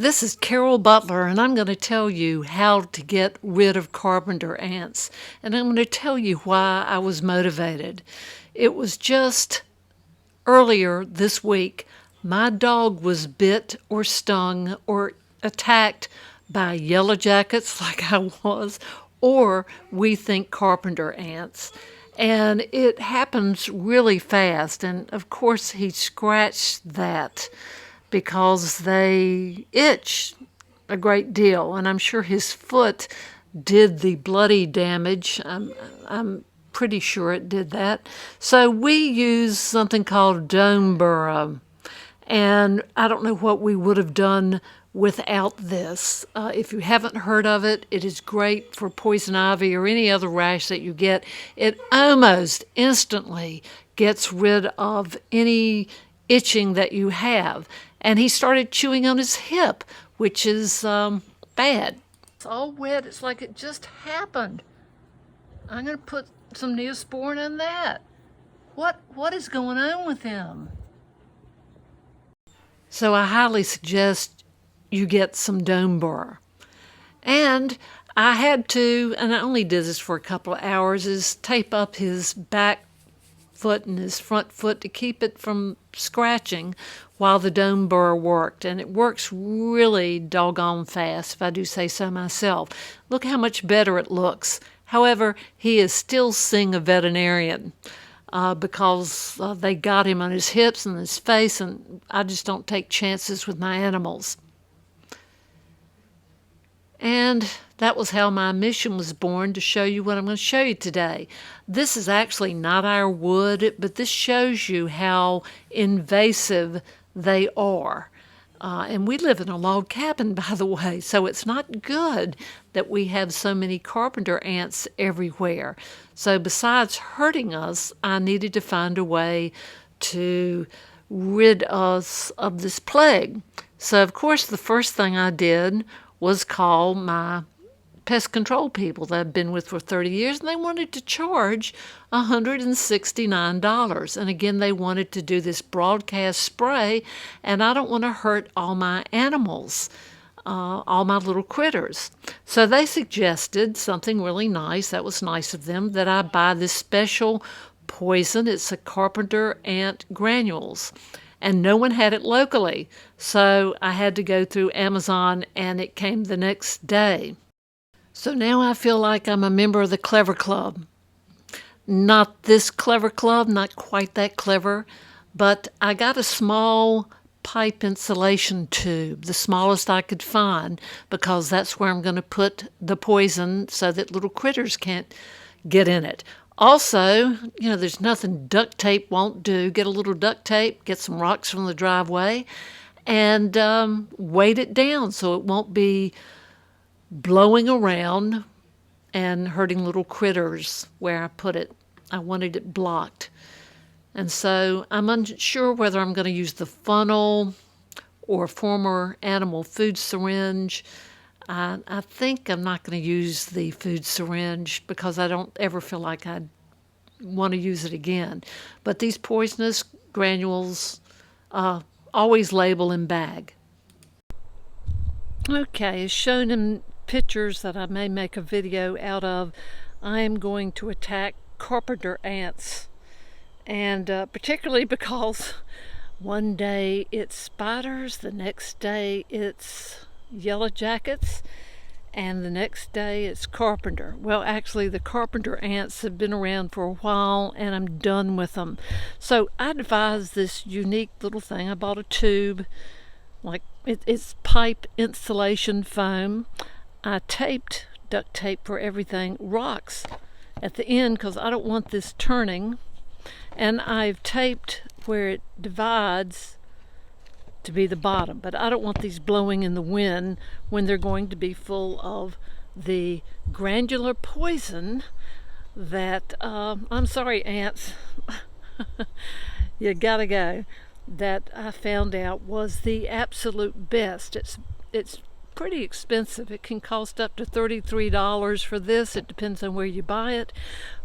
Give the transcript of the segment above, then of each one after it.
This is Carol Butler, and I'm going to tell you how to get rid of carpenter ants. And I'm going to tell you why I was motivated. It was just earlier this week, my dog was bit or stung or attacked by yellow jackets like I was, or we think carpenter ants. And it happens really fast. And of course, he scratched that because they itch a great deal. And I'm sure his foot did the bloody damage. I'm pretty sure it did that. So we use something called dome burrow. And I don't know what we would have done without this. If you haven't heard of it, it is great for poison ivy or any other rash that you get. It almost instantly gets rid of any itching that you have. And he started chewing on his hip, which is bad. It's all wet. It's like it just happened. I'm going to put some Neosporin in that. What is going on with him? So I highly suggest you get some dome burr. And I had to, and I only did this for a couple of hours, is tape up his back foot and his front foot to keep it from scratching while the dome burr worked. And it works really doggone fast, if I do say so myself. Look how much better it looks. However, he is still seeing a veterinarian because they got him on his hips and his face, and I just don't take chances with my animals. And that was how my mission was born, to show you what I'm going to show you today. This is actually not our wood, but this shows you how invasive they are. And we live in a log cabin, by the way, so it's not good that we have so many carpenter ants everywhere. So besides hurting us, I needed to find a way to rid us of this plague. So, of course, the first thing I did was call my pest control people that I've been with for 30 years, and they wanted to charge $169. And again, they wanted to do this broadcast spray, and I don't want to hurt all my animals, all my little critters. So they suggested something really nice. That was nice of them, that I buy this special poison. It's a carpenter ant granules. And no one had it locally, so I had to go through Amazon, and it came the next day. So now I feel like I'm a member of the Clever Club. Not this clever club, not quite that clever, but I got a small pipe insulation tube, the smallest I could find, because that's where I'm going to put the poison so that little critters can't get in it. Also, there's nothing duct tape won't do. Get a little duct tape, get some rocks from the driveway, and weight it down so it won't be blowing around and hurting little critters where I put it. I wanted it blocked. And so I'm unsure whether I'm going to use the funnel or a former animal food syringe. I think I'm not going to use the food syringe because I don't ever feel like I'd want to use it again. But these poisonous granules, always label and bag. Okay, as shown in pictures that I may make a video out of, I am going to attack carpenter ants. And particularly because one day it's spiders, the next day it's yellow jackets, and the next day it's carpenter. Well, actually the carpenter ants have been around for a while, and I'm done with them. So I devised this unique little thing. I bought a tube, like it's pipe insulation foam. I taped, duct tape for everything, rocks at the end because I don't want this turning, and I've taped where it divides to be the bottom, but I don't want these blowing in the wind when they're going to be full of the granular poison that, I'm sorry ants, you gotta go, that I found out was the absolute best. It's pretty expensive. It can cost up to $33 for this. It depends on where you buy it,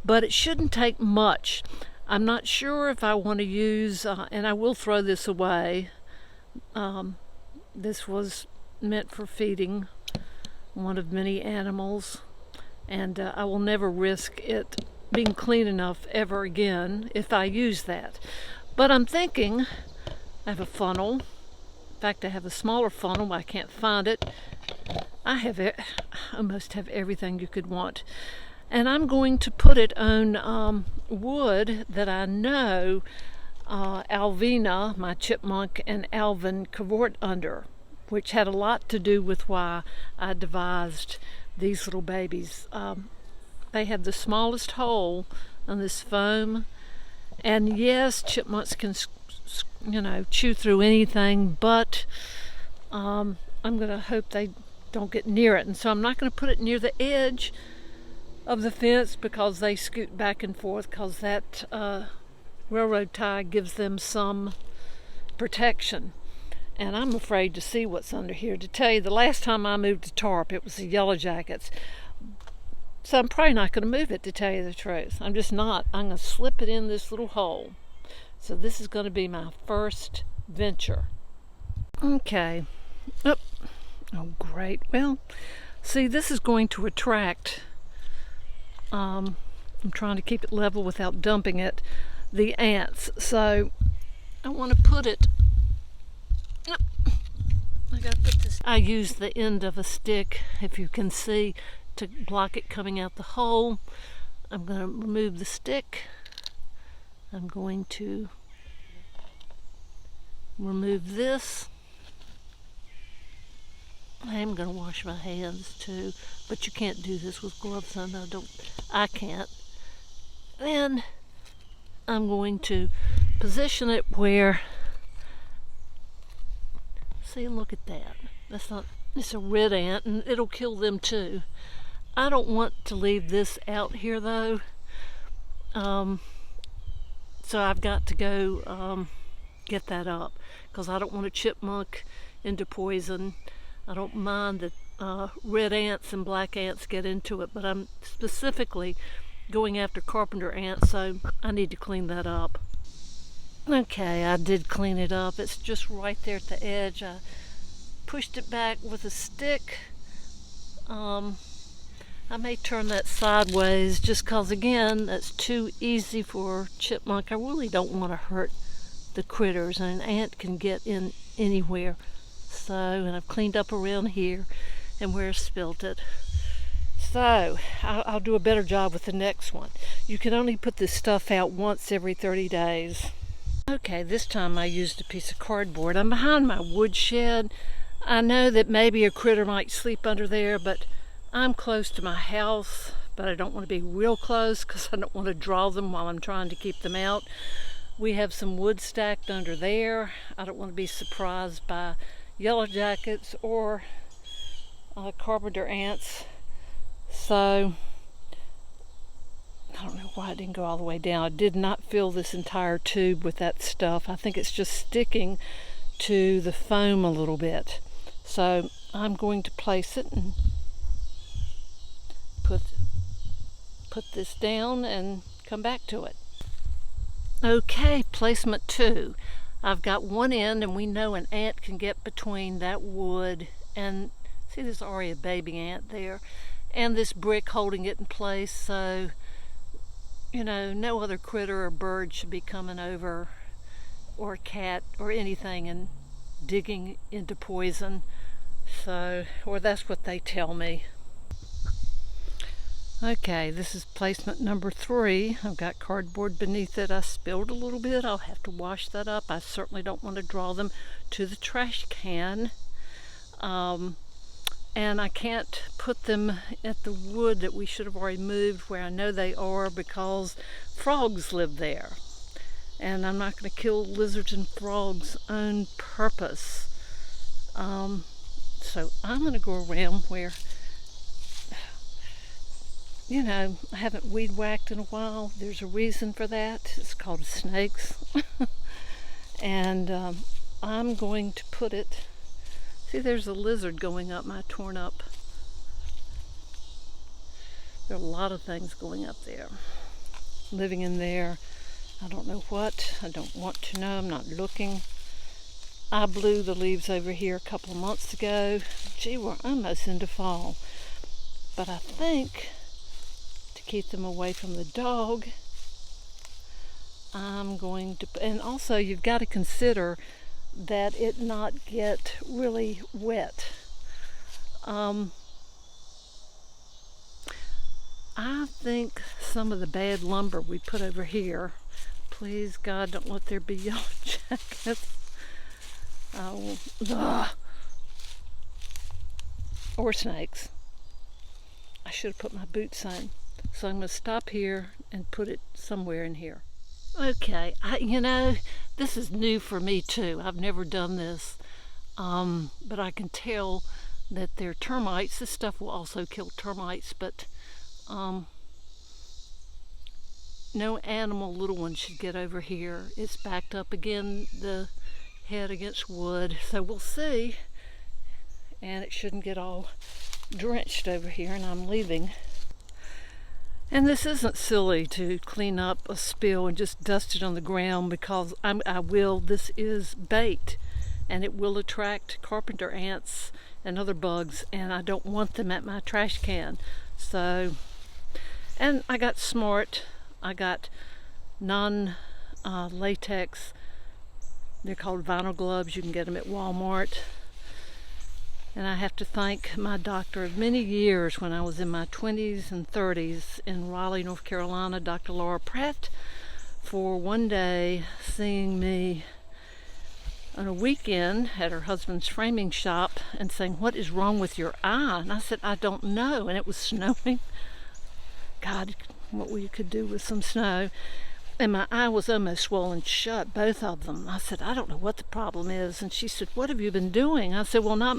but it shouldn't take much. I'm not sure if I want to use, and I will throw this away. This was meant for feeding one of many animals, and I will never risk it being clean enough ever again if I use that. But I'm thinking, I have a funnel. In fact, I have a smaller funnel, but I can't find it. I almost have everything you could want. And I'm going to put it on wood that I know Alvina, my chipmunk, and Alvin cavort under, which had a lot to do with why I devised these little babies. They have the smallest hole on this foam, and yes, chipmunks can, chew through anything, but I'm going to hope they don't get near it. And so I'm not going to put it near the edge of the fence because they scoot back and forth, because that railroad tie gives them some protection. And I'm afraid to see what's under here. To tell you, the last time I moved the tarp, it was the yellow jackets. So I'm probably not going to move it, to tell you the truth. I'm just not. I'm going to slip it in this little hole. So this is going to be my first venture. Okay. Oh, great. Well, see, this is going to attract, I'm trying to keep it level without dumping it, the ants. So I want to put it, I got to put this, I use the end of a stick, if you can see, to block it coming out the hole. I'm going to remove the stick. I'm going to remove this. I am going to wash my hands too, but you can't do this with gloves on. I can't. Then I'm going to position it where, see, look at that. It's a red ant, and it'll kill them too. I don't want to leave this out here though. So I've got to go get that up, because I don't want a chipmunk into poison. I don't mind that red ants and black ants get into it, but I'm specifically going after carpenter ants, so I need to clean that up. Okay, I did clean it up. It's just right there at the edge. I pushed it back with a stick. I may turn that sideways just because, again, that's too easy for chipmunk. I really don't want to hurt the critters, and an ant can get in anywhere. So, and I've cleaned up around here and where I spilt it. So I'll do a better job with the next one. You can only put this stuff out once every 30 days. Okay, this time I used a piece of cardboard. I'm behind my woodshed. I know that maybe a critter might sleep under there, but I'm close to my house, but I don't want to be real close because I don't want to draw them while I'm trying to keep them out. We have some wood stacked under there. I don't want to be surprised by yellow jackets or carpenter ants. So I don't know why I didn't go all the way down. I did not fill this entire tube with that stuff. I think it's just sticking to the foam a little bit. So I'm going to place it and put this down and come back to it. Okay, placement 2. I've got one end, and we know an ant can get between that wood and, see, there's already a baby ant there, and this brick holding it in place, so no other critter or bird should be coming over, or a cat or anything, and digging into poison. So, or that's what they tell me. Okay, this is placement number 3. I've got cardboard beneath it. I spilled a little bit. I'll have to wash that up. I certainly don't want to draw them to the trash can. And I can't put them at the wood that we should have already moved where I know they are, because frogs live there. And I'm not going to kill lizards and frogs on purpose. So I'm going to go around where, I haven't weed whacked in a while. There's a reason for that. It's called snakes. And I'm going to put it, see, there's a lizard going up my torn up. There are a lot of things going up there, living in there. I don't know what. I don't want to know. I'm not looking. I blew the leaves over here a couple of months ago. Gee, we're almost into fall. But I think to keep them away from the dog, I'm going to, and also you've got to consider that it not get really wet. I think some of the bad lumber we put over here, please God, don't let there be yellow jackets. Or snakes. I should have put my boots on. So I'm going to stop here and put it somewhere in here. Okay, this is new for me too. I've never done this. But I can tell that they're termites. This stuff will also kill termites, but no animal, little one, should get over here. It's backed up again, the head against wood, so we'll see. And it shouldn't get all drenched over here, and I'm leaving. And this isn't silly to clean up a spill and just dust it on the ground, because this is bait, and it will attract carpenter ants and other bugs, and I don't want them at my trash can. So, and I got smart. I got non-latex, they're called vinyl gloves. You can get them at Walmart. And I have to thank my doctor of many years when I was in my 20s and 30s in Raleigh, North Carolina, Dr. Laura Pratt, for one day seeing me on a weekend at her husband's framing shop and saying, "What is wrong with your eye?" And I said, "I don't know." And it was snowing. God, what we could do with some snow. And my eye was almost swollen shut, both of them. I said, "I don't know what the problem is." And she said, "What have you been doing?" I said, "Well, not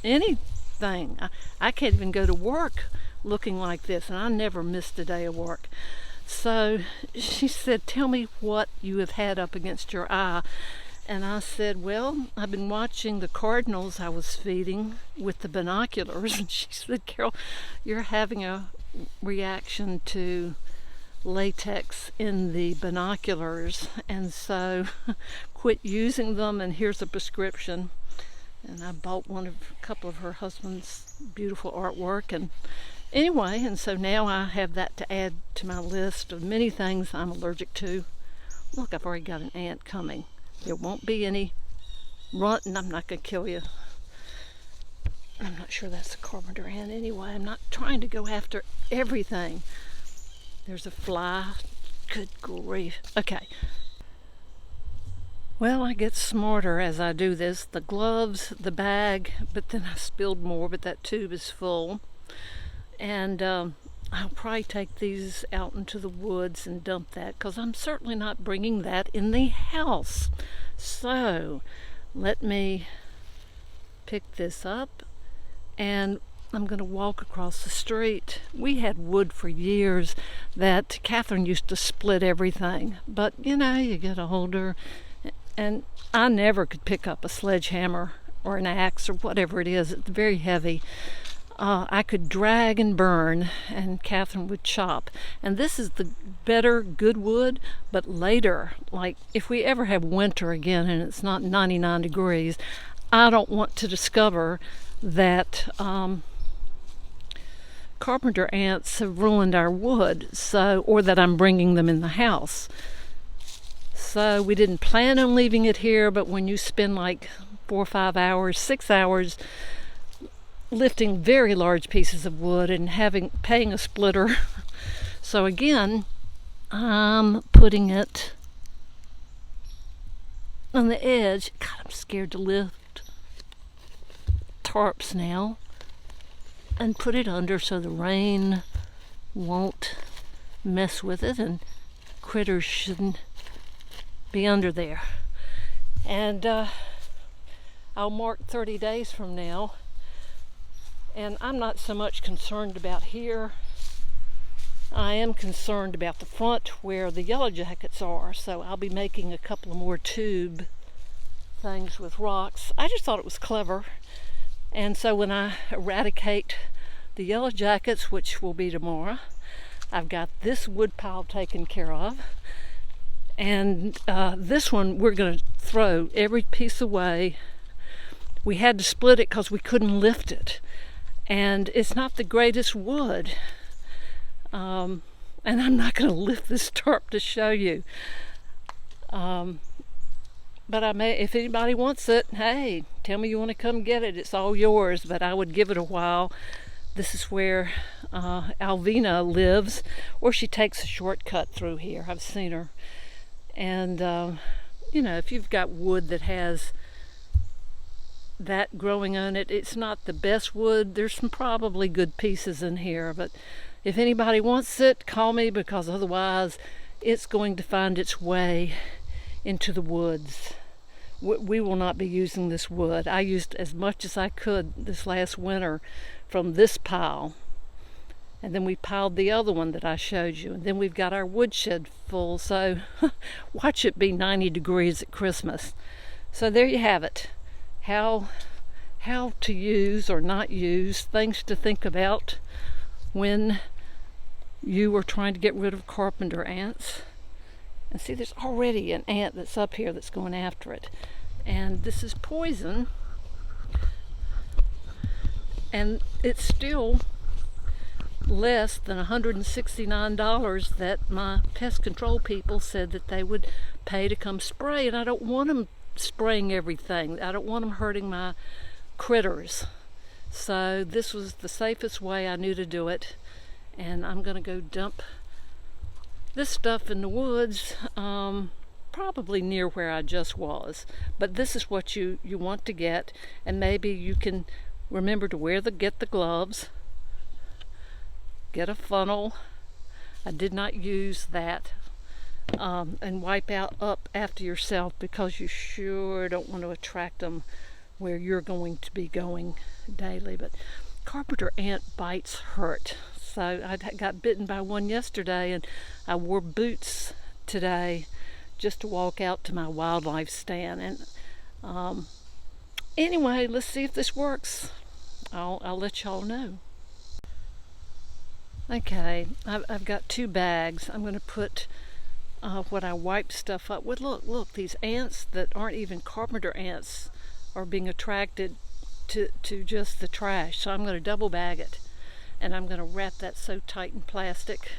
anything. I can't even go to work looking like this." And I never missed a day of work. So she said, "Tell me what you have had up against your eye." And I said, "Well, I've been watching the cardinals I was feeding with the binoculars." And she said, "Carol, you're having a reaction to latex in the binoculars, and so quit using them, and here's a prescription." And I bought a couple of her husband's beautiful artwork, and anyway, and so now I have that to add to my list of many things I'm allergic to. Look, I've already got an ant coming. There won't be any runting. I'm not going to kill you. I'm not sure that's a carpenter ant anyway. I'm not trying to go after everything. There's a fly. Good grief. Okay. Well, I get smarter as I do this. The gloves, the bag, but then I spilled more, but that tube is full. And I'll probably take these out into the woods and dump that, because I'm certainly not bringing that in the house. So let me pick this up, and I'm going to walk across the street. We had wood for years that Catherine used to split everything, but you get older, and I never could pick up a sledgehammer or an axe or whatever it is. It's very heavy. I could drag and burn, and Catherine would chop. And this is the better good wood, but later, like if we ever have winter again and it's not 99 degrees, I don't want to discover that carpenter ants have ruined our wood, or that I'm bringing them in the house. So we didn't plan on leaving it here, but when you spend like 4 or 5 hours, 6 hours lifting very large pieces of wood and paying a splitter. So again, I'm putting it on the edge. God, I'm scared to lift tarps now, and put it under so the rain won't mess with it and critters shouldn't be under there. And I'll mark 30 days from now. And I'm not so much concerned about here. I am concerned about the front where the yellow jackets are. So I'll be making a couple of more tube things with rocks. I just thought it was clever. And so when I eradicate the yellow jackets, which will be tomorrow, I've got this wood pile taken care of. And this one we're going to throw every piece away. We had to split it because we couldn't lift it. And it's not the greatest wood. And I'm not going to lift this tarp to show you. But I may, if anybody wants it, hey, tell me you want to come get it. It's all yours, but I would give it a while. This is where Alvina lives, or she takes a shortcut through here. I've seen her. And, you know, if you've got wood that has that growing on it, it's not the best wood. There's some probably good pieces in here, but if anybody wants it, call me, because otherwise it's going to find its way into the woods. We will not be using this wood. I used as much as I could this last winter from this pile, and then we piled the other one that I showed you, and then we've got our woodshed full. So watch it be 90 degrees at Christmas. So there you have it. How to use or not use, things to think about when you are trying to get rid of carpenter ants. And see, there's already an ant that's up here that's going after it. And this is poison. And it's still less than $169 that my pest control people said that they would pay to come spray. And I don't want them spraying everything. I don't want them hurting my critters. So this was the safest way I knew to do it. And I'm going to go dump this stuff in the woods, probably near where I just was. But this is what you want to get, and maybe you can remember to get the gloves, get a funnel. I did not use that, and wipe up after yourself, because you sure don't want to attract them where you're going to be going daily. But carpenter ant bites hurt. So I got bitten by one yesterday, and I wore boots today just to walk out to my wildlife stand. And anyway, let's see if this works. I'll let y'all know. Okay, I've got 2 bags. I'm going to put what I wiped stuff up with. Look, these ants that aren't even carpenter ants are being attracted to just the trash. So I'm going to double bag it. And I'm going to wrap that so tight in plastic.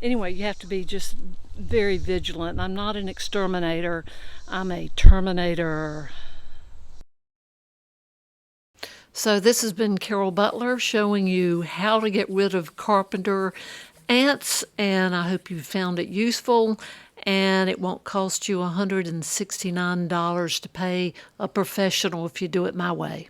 Anyway, you have to be just very vigilant. I'm not an exterminator. I'm a terminator. So this has been Carol Butler showing you how to get rid of carpenter ants, and I hope you found it useful, and it won't cost you $169 to pay a professional if you do it my way.